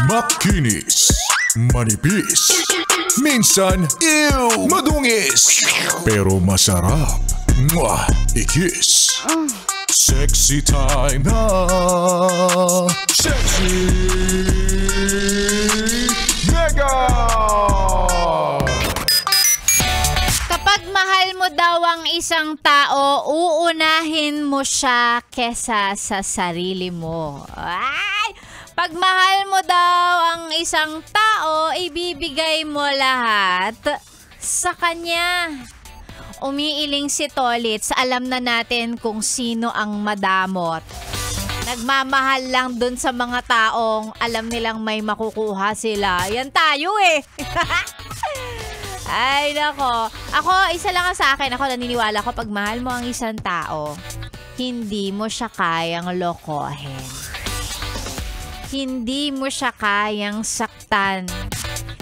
Makinis, manipis, minsan, madungis, pero masarap. Mwah! I-kiss. Sexy time na. Sexy Mega! Kapag mahal mo daw ang isang tao, uunahin mo siya kesa sa sarili mo. Ay! Pag mahal mo daw ang isang tao, ibibigay mo lahat sa kanya. Umiiling si Tolits, alam na natin kung sino ang madamot. Nagmamahal lang dun sa mga taong alam nilang may makukuha sila. Yan tayo eh. Ay nako. Ako, isa lang sa akin. Ako naniniwala ko pag mahal mo ang isang tao, hindi mo siya kayang lokohin. Hindi mo siya kayang saktan.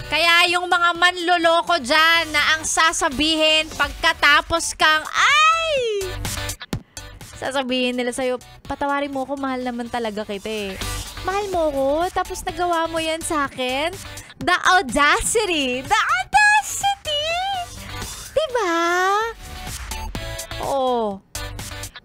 Kaya yung mga manloloko dyan na ang sasabihin pagkatapos kang, ay! Sasabihin nila sa'yo, patawarin mo ako, mahal naman talaga kita eh. Mahal mo ako, tapos nagawa mo yan sa akin? The audacity! The audacity! Diba? Oo.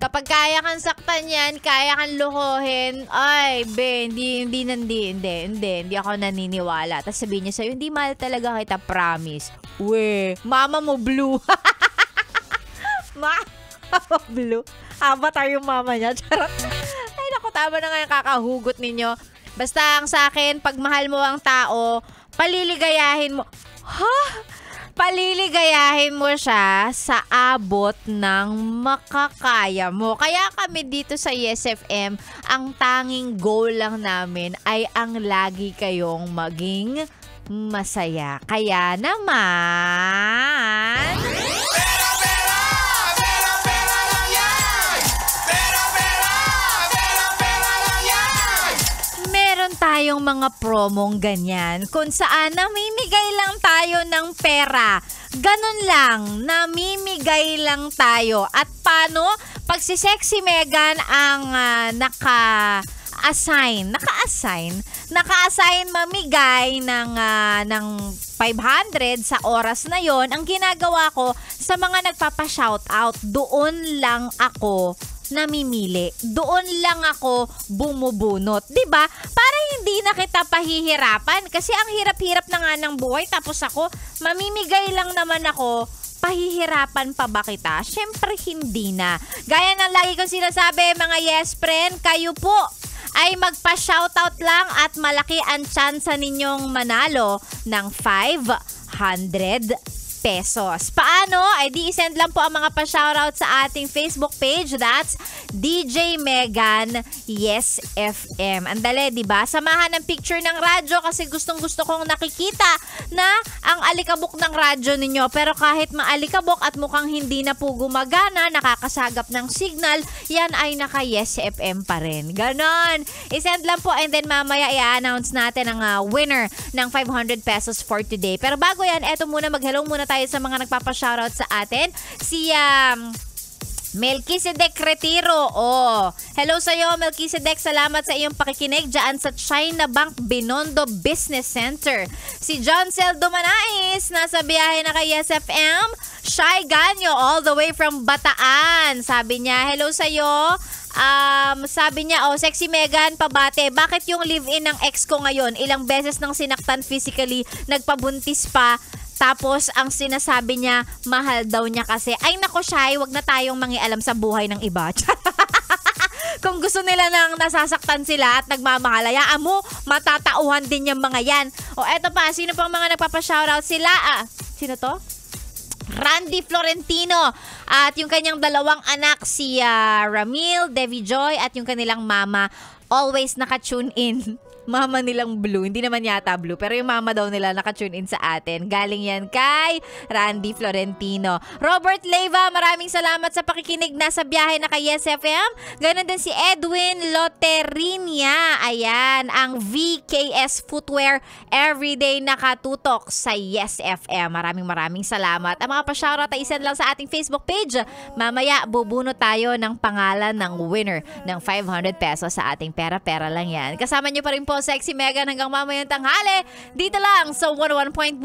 Kapag kaya kang saktan yan, kaya kang lokohin, ay, be, hindi ako naniniwala. Tapos sabihin niya sa'yo, hindi mahal talaga kita, promise. We, mama mo blue. Mama mo blue. Avatar yung mama niya. Charot. Ay, naku, tama na nga yung kakahugot ninyo. Basta ang sa akin, pag mahal mo ang tao, paliligayahin mo. Ha? Paliligayahin mo siya sa abot ng makakaya mo. Kaya kami dito sa Yes FM, ang tanging goal lang namin ay ang lagi kayong maging masaya. Kaya naman... tayong mga promong ganyan kung saan namimigay lang tayo ng pera. Ganon lang, namimigay lang tayo. At paano? Pag si Sexy Megan ang naka-assign mamigay ng 500 sa oras na yon, ang ginagawa ko sa mga nagpapa-shoutout, doon lang ako namimili. Doon lang ako bumubunot. 'Di ba? Para hindi na kita pahihirapan. Kasi ang hirap-hirap na nga ng buhay. Tapos ako, mamimigay lang naman ako. Pahihirapan pa ba kita? Syempre hindi na. Gaya ng lagi kong sinasabi, mga yes friend, kayo po ay magpa-shoutout lang at malaki ang tsansa ninyong manalo ng 500 pesos. Paano? Ay di isend lang po ang mga pa-shoutout sa ating Facebook page. That's DJ Megan Yes FM. Andali, di ba? Samahan ng picture ng radyo kasi gustong-gusto kong nakikita na ang alikabok ng radyo ninyo. Pero kahit maalikabok at mukhang hindi na po gumagana, nakakasagap ng signal, yan ay naka Yes FM pa rin. Ganon. Isend lang po and then mamaya i-announce natin ang winner ng 500 pesos for today. Pero bago yan, eto muna, mag-hello muna tayo sa mga nagpapa-shoutout sa atin. Si Melquisedec Retiro. Oh, hello sa iyo, Melquisedec. Salamat sa iyong pakikinig dyan sa China Bank Binondo Business Center. Si John Celdo Manais, nasa biyahe na kay SFM. Shy Ganyo, all the way from Bataan. Sabi niya, hello sa iyo. Sabi niya, Sexy Megan, pabate. Bakit yung live-in ng ex ko ngayon, ilang beses nang sinaktan physically, nagpabuntis pa, tapos ang sinasabi niya, mahal daw niya kasi. Ay nako, Shy, wag na tayong mangialam sa buhay ng iba. Kung gusto nila nang nasasaktan sila at nagmamahal, hayaan mo, matatauhan din yung mga yan. O eto pa, sino pang mga nagpapa-shoutout sila? Sino to? Randy Florentino at yung kanyang dalawang anak, si Ramil, Devi Joy at yung kanilang mama, always naka-tune in. Mama nilang blue. Hindi naman yata blue. Pero yung mama daw nila naka-tune in sa atin. Galing yan kay Randy Florentino. Robert Leyva, maraming salamat sa pakikinig. Nasa biyahe na kay Yes FM. Ganon din si Edwin Loterinia. Ayan, ang VKS Footwear. Everyday nakatutok sa Yes FM. Maraming salamat. Ang mga pa-shoutout ay isend lang sa ating Facebook page. Mamaya, bubuno tayo ng pangalan ng winner ng 500 pesos sa ating pera-pera lang yan. Kasama niyo pa rin po Sexy Megan hanggang mamayang tanghali. Dito lang sa 101.1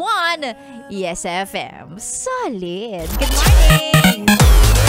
ESFM. Solid. Good morning!